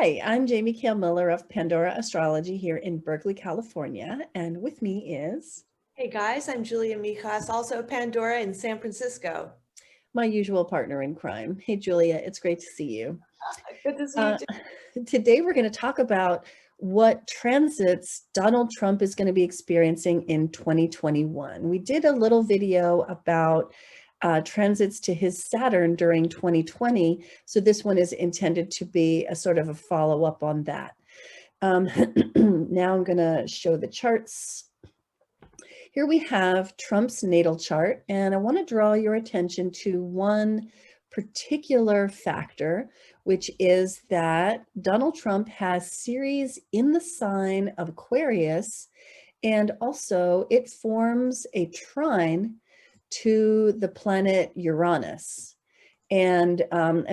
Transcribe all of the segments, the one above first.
Hi, I'm Jamie Kale Miller of Pandora Astrology here in Berkeley, California, and with me is Hey guys, I'm Julia Mijas, also Pandora in San Francisco. my usual partner in crime. Hey, Julia, it's great to see you. Good to see you Uh, too. Today, we're going to talk about what transits Donald Trump is going to be experiencing in 2021. We did a little video about transits to his Saturn during 2020, so this one is intended to be a sort of a follow-up on that. Now I'm going to show the charts. Here we have Trump's natal chart, and I want to draw your attention to one particular factor, which is that Donald Trump has Ceres in the sign of Aquarius, and also it forms a trine to the planet Uranus. And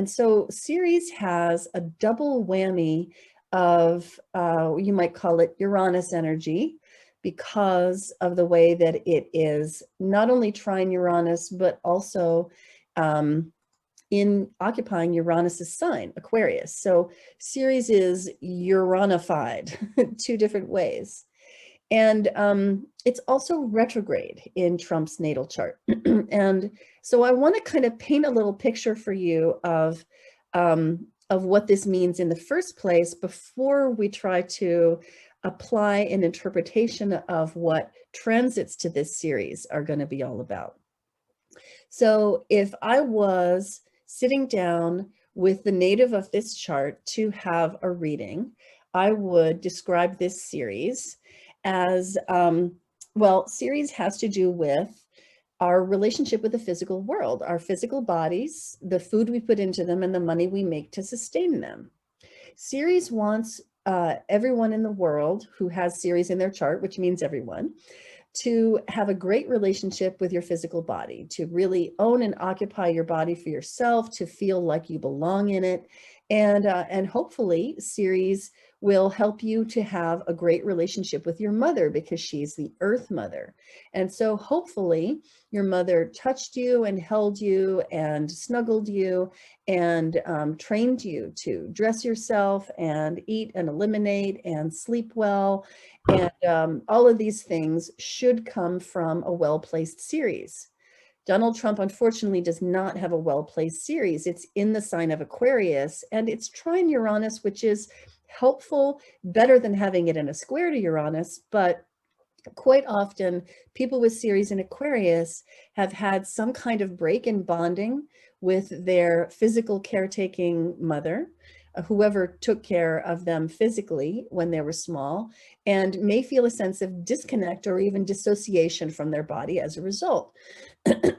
so Ceres has a double whammy of, you might call it Uranus energy, because of the way that it is not only trine Uranus, but also in occupying Uranus's sign, Aquarius. So Ceres is Uranified two different ways. And it's also retrograde in Trump's natal chart. And so I want to kind of paint a little picture for you of what this means in the first place before we try to apply an interpretation of what transits to this series are going to be all about. So if I was sitting down with the native of this chart to have a reading, I would describe this series as, well, Ceres has to do with our relationship with the physical world, our physical bodies, the food we put into them, and the money we make to sustain them. Ceres wants everyone in the world who has Ceres in their chart, which means everyone, to have a great relationship with your physical body, to really own and occupy your body for yourself, to feel like you belong in it. And hopefully Ceres will help you to have a great relationship with your mother, because she's the earth mother. And so hopefully your mother touched you and held you and snuggled you and trained you to dress yourself and eat and eliminate and sleep well. And all of these things should come from a well-placed Ceres. Donald Trump, unfortunately, does not have a well-placed Ceres. It's in the sign of Aquarius, and it's trine Uranus, which is helpful, better than having it in a square to Uranus, but quite often people with Ceres in Aquarius have had some kind of break in bonding with their physical caretaking mother, whoever took care of them physically when they were small, and may feel a sense of disconnect or even dissociation from their body as a result.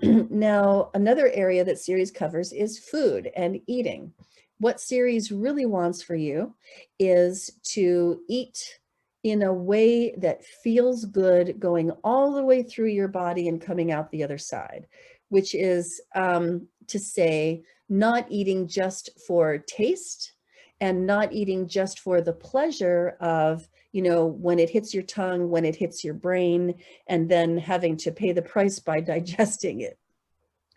Now, another area that Ceres covers is food and eating. What Ceres really wants for you is to eat in a way that feels good, going all the way through your body and coming out the other side, which is to say, not eating just for taste and not eating just for the pleasure of, when it hits your tongue, when it hits your brain, and then having to pay the price by digesting it.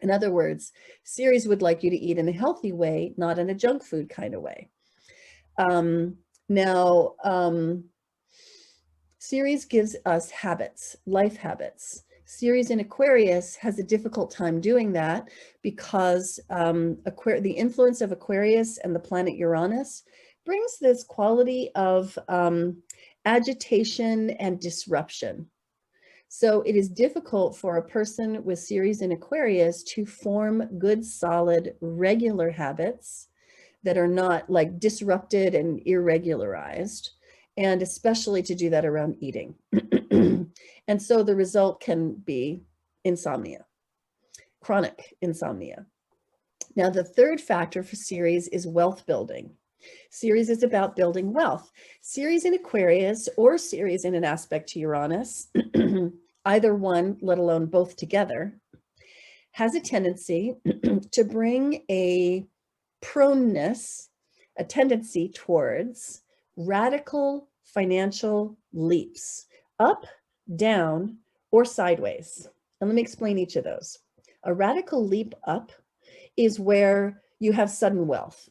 In other words, Ceres would like you to eat in a healthy way, not in a junk food kind of way. Now, Ceres gives us habits, life habits. Ceres in Aquarius has a difficult time doing that because the influence of Aquarius and the planet Uranus brings this quality of agitation and disruption. So it is difficult for a person with Ceres in Aquarius to form good, solid, regular habits that are not like disrupted and irregularized, and especially to do that around eating. And so the result can be insomnia, chronic insomnia. Now, the third factor for Ceres is wealth building. Ceres is about building wealth. Ceres in Aquarius or Ceres in an aspect to Uranus, either one, let alone both together, has a tendency to bring a proneness, a tendency towards radical financial leaps, up, down, or sideways. And let me explain each of those. A radical leap up is where you have sudden wealth.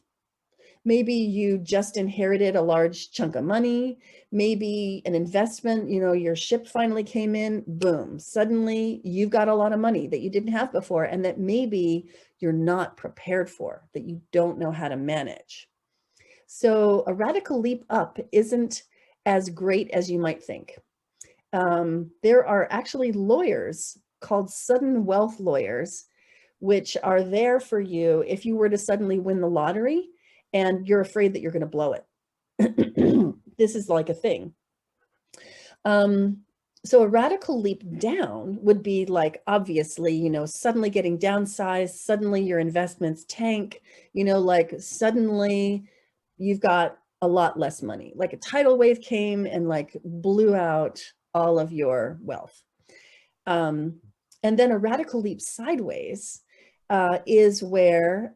Maybe you just inherited a large chunk of money, maybe an investment, you know, your ship finally came in, boom, suddenly you've got a lot of money that you didn't have before and that maybe you're not prepared for, that you don't know how to manage. So a radical leap up isn't as great as you might think. There are actually lawyers called sudden wealth lawyers, which are there for you if you were to suddenly win the lottery and you're afraid that you're going to blow it. This is like a thing. So a radical leap down would be like, obviously, you know, suddenly getting downsized, suddenly your investments tank, you know, like suddenly you've got a lot less money, like a tidal wave came and like blew out all of your wealth. And then a radical leap sideways is where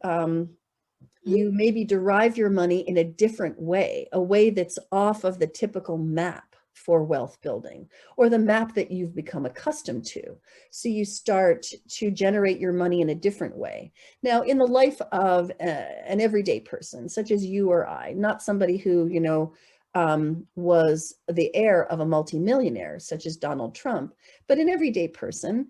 you maybe derive your money in a different way, a way that's off of the typical map for wealth building or the map that you've become accustomed to. So you start to generate your money in a different way. Now, in the life of an everyday person, such as you or I, not somebody who, you know, was the heir of a multimillionaire, such as Donald Trump, but an everyday person,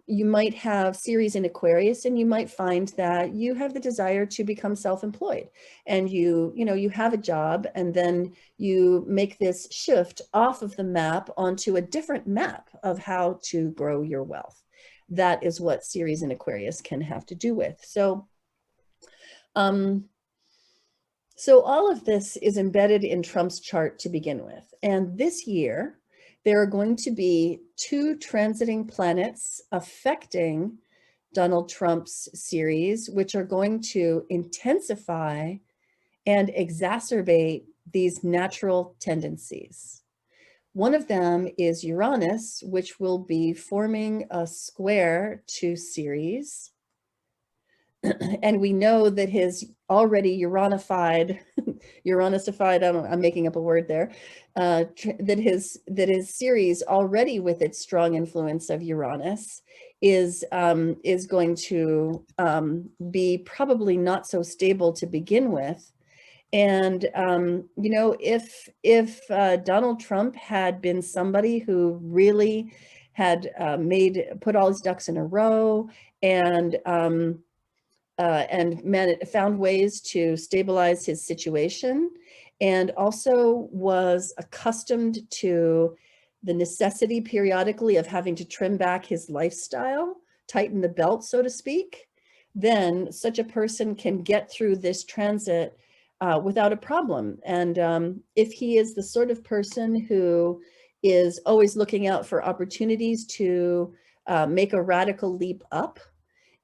you might have Ceres in Aquarius, and you might find that you have the desire to become self-employed, and you know, you have a job, and then you make this shift off of the map onto a different map of how to grow your wealth. That is what Ceres in Aquarius can have to do with. So all of this is embedded in Trump's chart to begin with. And this year, there are going to be 2 transiting planets affecting Donald Trump's Ceres, which are going to intensify and exacerbate these natural tendencies. One of them is Uranus, which will be forming a square to Ceres. And we know that his already Uranified, I'm making up a word there, that his Ceres already with its strong influence of Uranus is going to be probably not so stable to begin with. And, you know, if Donald Trump had been somebody who really had put all his ducks in a row and found ways to stabilize his situation, and also was accustomed to the necessity periodically of having to trim back his lifestyle, tighten the belt, so to speak, then such a person can get through this transit without a problem. And if he is the sort of person who is always looking out for opportunities to make a radical leap up,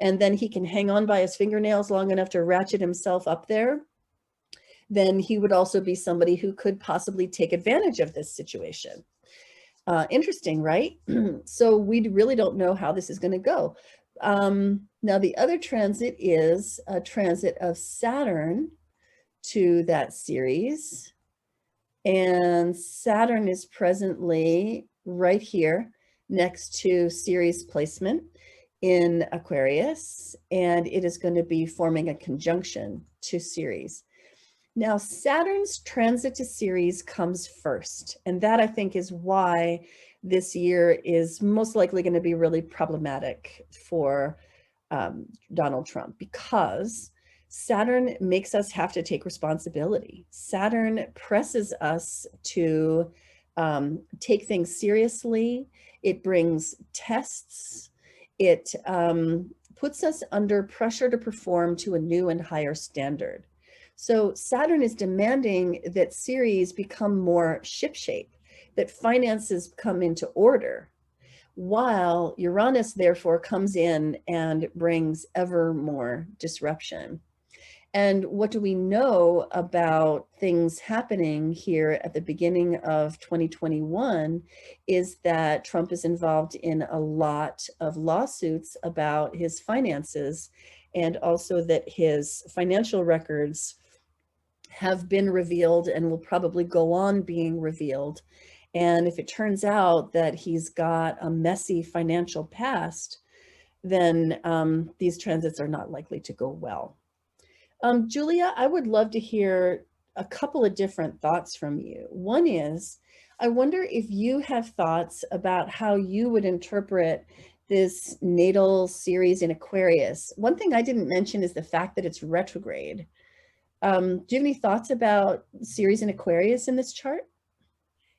and then he can hang on by his fingernails long enough to ratchet himself up there, then he would also be somebody who could possibly take advantage of this situation. Interesting, right? So we really don't know how this is going to go. Now, the other transit is a transit of Saturn to that Ceres. And Saturn is presently right here next to Ceres placement in Aquarius, and it is going to be forming a conjunction to Ceres. Now, Saturn's transit to Ceres comes first, and that I think is why this year is most likely going to be really problematic for Donald Trump, because Saturn makes us have to take responsibility. Saturn presses us to take things seriously. It brings tests. It puts us under pressure to perform to a new and higher standard. So Saturn is demanding that Ceres become more shipshape, that finances come into order, while Uranus therefore comes in and brings ever more disruption. And what do we know about things happening here at the beginning of 2021 is that Trump is involved in a lot of lawsuits about his finances, and also that his financial records have been revealed and will probably go on being revealed. And if it turns out that he's got a messy financial past, then these transits are not likely to go well. Julia, I would love to hear a couple of different thoughts from you. One is, I wonder if you have thoughts about how you would interpret this natal Ceres in Aquarius. One thing I didn't mention is the fact that it's retrograde. Do you have any thoughts about Ceres in Aquarius in this chart?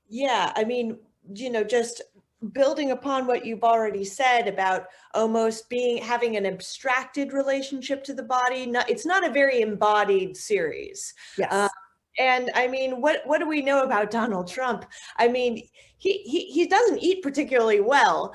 Yeah, I mean, just building upon what you've already said about almost having an abstracted relationship to the body. It's not a very embodied series. Uh, Yes. and I mean, what do we know about Donald Trump? I mean, he doesn't eat particularly well.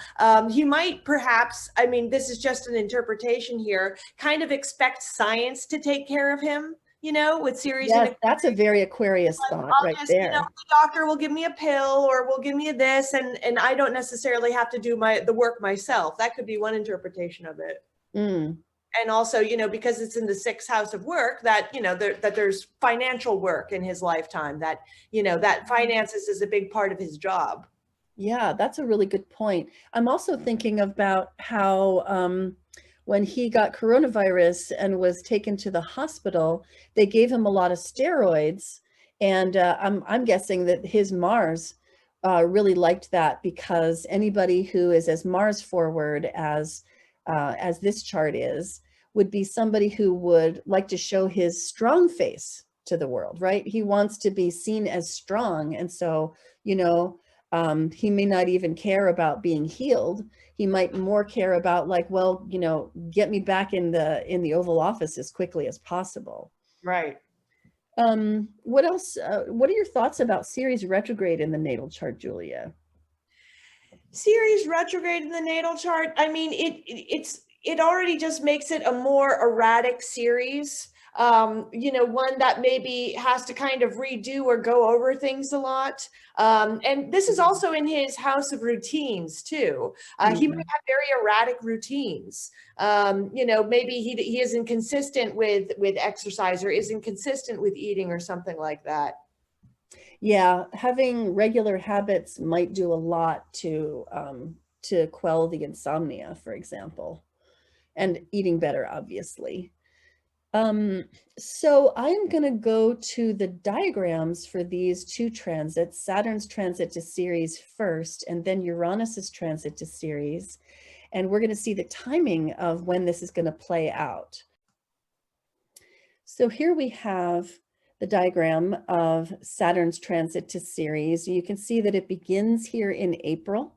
He might perhaps, I mean, this is just an interpretation here, kind of expect science to take care of him, with Ceres in Yes, a that's a very Aquarius thought I'll right just, there. the doctor will give me a pill or will give me a this, and I don't necessarily have to do the work myself. That could be one interpretation of it. Mm. And also, because it's in the sixth house of work, that that there's financial work in his lifetime. That that finances is a big part of his job. Yeah, that's a really good point. I'm also thinking about how when he got coronavirus and was taken to the hospital, they gave him a lot of steroids, and I'm guessing that his Mars really liked that because anybody who is as Mars forward as this chart is would be somebody who would like to show his strong face to the world, right? He wants to be seen as strong, and so you know he may not even care about being healed. He might more care about like, well, get me back in the Oval Office as quickly as possible. Right. What else? What are your thoughts about Ceres retrograde in the natal chart, Julia? Ceres retrograde in the natal chart. I mean, it already just makes it a more erratic series. One that maybe has to kind of redo or go over things a lot. And this is also in his house of routines too. He might have very erratic routines. Maybe he isn't consistent with exercise or isn't consistent with eating or something like that. Yeah, having regular habits might do a lot to quell the insomnia, for example, and eating better, obviously. Um, so I'm going to go to the diagrams for these two transits, Saturn's transit to Ceres first, and then Uranus's transit to Ceres. And we're going to see the timing of when this is going to play out. So here we have the diagram of Saturn's transit to Ceres. You can see that it begins here in April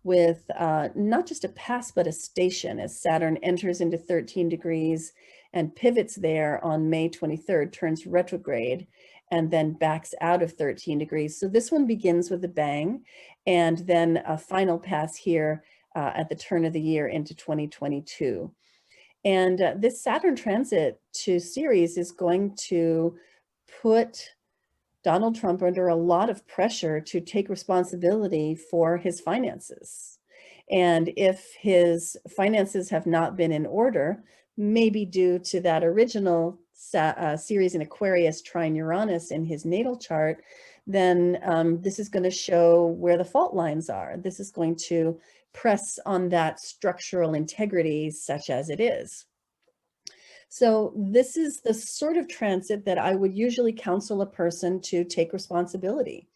with not just a pass, but a station as Saturn enters into 13 degrees and pivots there on May 23rd, turns retrograde, and then backs out of 13 degrees. So this one begins with a bang, and then a final pass here at the turn of the year into 2022. And this Saturn transit to Ceres is going to put Donald Trump under a lot of pressure to take responsibility for his finances. And if his finances have not been in order, maybe due to that original Ceres in Aquarius trine Uranus in his natal chart, then this is going to show where the fault lines are. This is going to press on that structural integrity such as it is. So this is the sort of transit that I would usually counsel a person to take responsibility.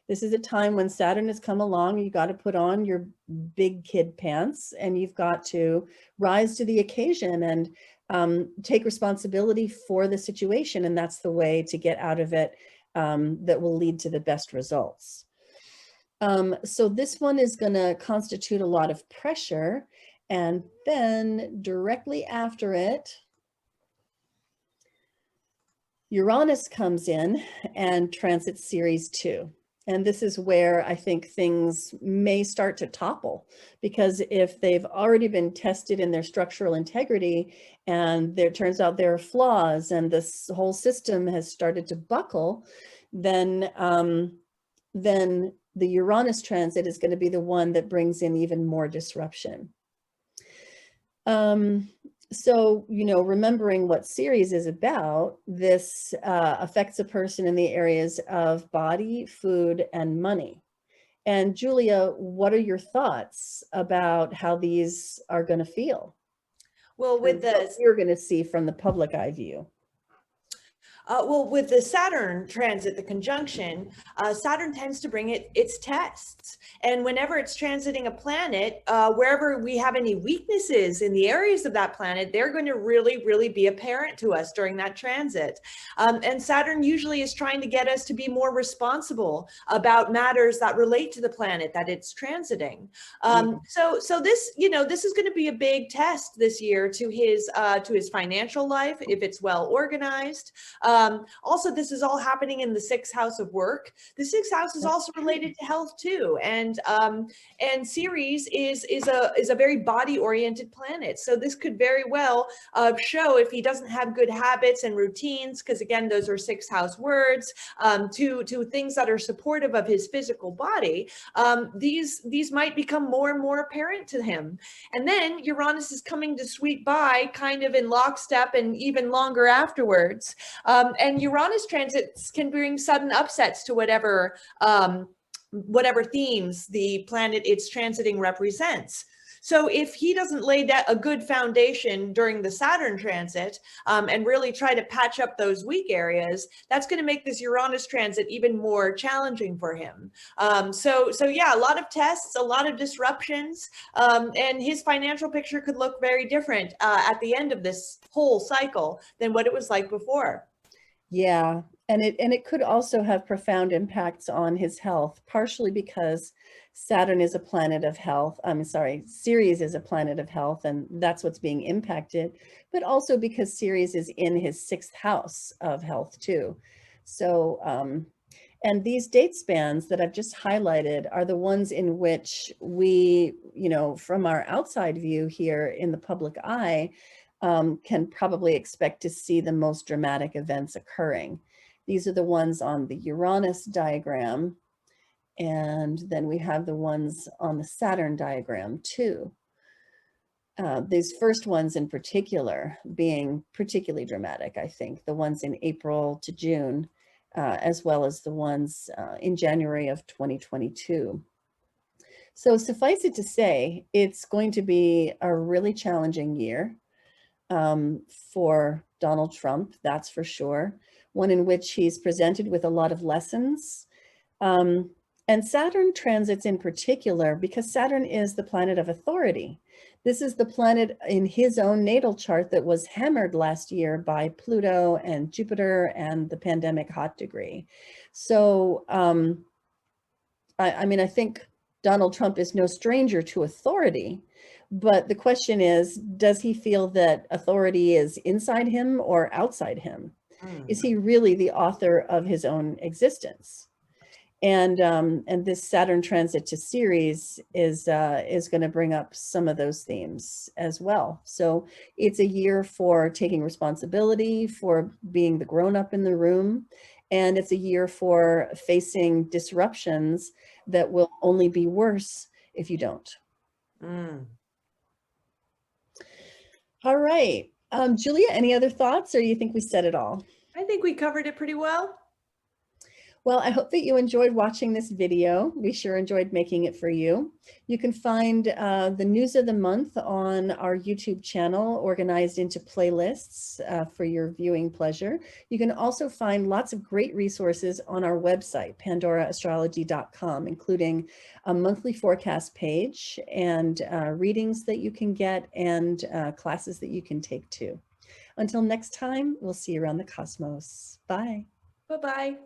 This is a time when Saturn has come along, you got to put on your big kid pants and you've got to rise to the occasion and take responsibility for the situation. And that's the way to get out of it that will lead to the best results. So this one is going to constitute a lot of pressure. And then directly after it, Uranus comes in and transits Ceres 2. And this is where I think things may start to topple, because if they've already been tested in their structural integrity and there turns out there are flaws and this whole system has started to buckle, then the Uranus transit is going to be the one that brings in even more disruption. So, remembering what Ceres is about, this affects a person in the areas of body, food, and money. And Julia, what are your thoughts about how these are going to feel? Well, Or what you're going to see from the public eye view? Well, with the Saturn transit, the conjunction, Saturn tends to bring its tests. And whenever it's transiting a planet, wherever we have any weaknesses in the areas of that planet, they're going to really, really be apparent to us during that transit. And Saturn usually is trying to get us to be more responsible about matters that relate to the planet that it's transiting. So this, this is going to be a big test this year to his financial life, if it's well organized. Also, this is all happening in the sixth house of work. The sixth house is also related to health too, and Ceres is a very body oriented planet. So this could very well show if he doesn't have good habits and routines, because again, those are sixth house words, to things that are supportive of his physical body. These might become more and more apparent to him. And then Uranus is coming to sweep by kind of in lockstep and even longer afterwards. And Uranus transits can bring sudden upsets to whatever themes the planet it's transiting represents. So if he doesn't lay a good foundation during the Saturn transit and really try to patch up those weak areas, that's going to make this Uranus transit even more challenging for him. So yeah, a lot of tests, a lot of disruptions, and his financial picture could look very different at the end of this whole cycle than what it was like before. Yeah, and it could also have profound impacts on his health, partially because Saturn is a planet of health. I'm sorry, Ceres is a planet of health, and that's what's being impacted, but also because Ceres is in his sixth house of health too. So, and these date spans that I've just highlighted are the ones in which we, from our outside view here in the public eye, can probably expect to see the most dramatic events occurring. These are the ones on the Uranus diagram, and then we have the ones on the Saturn diagram too. These first ones in particular being particularly dramatic, I think, the ones in April to June, as well as the ones in January of 2022. So suffice it to say, it's going to be a really challenging year for Donald Trump, that's for sure. One in which he's presented with a lot of lessons. And Saturn transits in particular, because Saturn is the planet of authority. This is the planet in his own natal chart that was hammered last year by Pluto and Jupiter and the pandemic hot degree. So, I think Donald Trump is no stranger to authority, but the question is, does he feel that authority is inside him or outside him? Is he really the author of his own existence? And this Saturn transit to Ceres is going to bring up some of those themes as well. So it's a year for taking responsibility, for being the grown-up in the room, and it's a year for facing disruptions that will only be worse if you don't. All right. Julia, any other thoughts, or you think we said it all? I think we covered it pretty well. Well, I hope that you enjoyed watching this video. We sure enjoyed making it for you. You can find the news of the month on our YouTube channel, organized into playlists for your viewing pleasure. You can also find lots of great resources on our website, pandoraastrology.com, including a monthly forecast page and readings that you can get and classes that you can take too. Until next time, we'll see you around the cosmos. Bye. Bye-bye.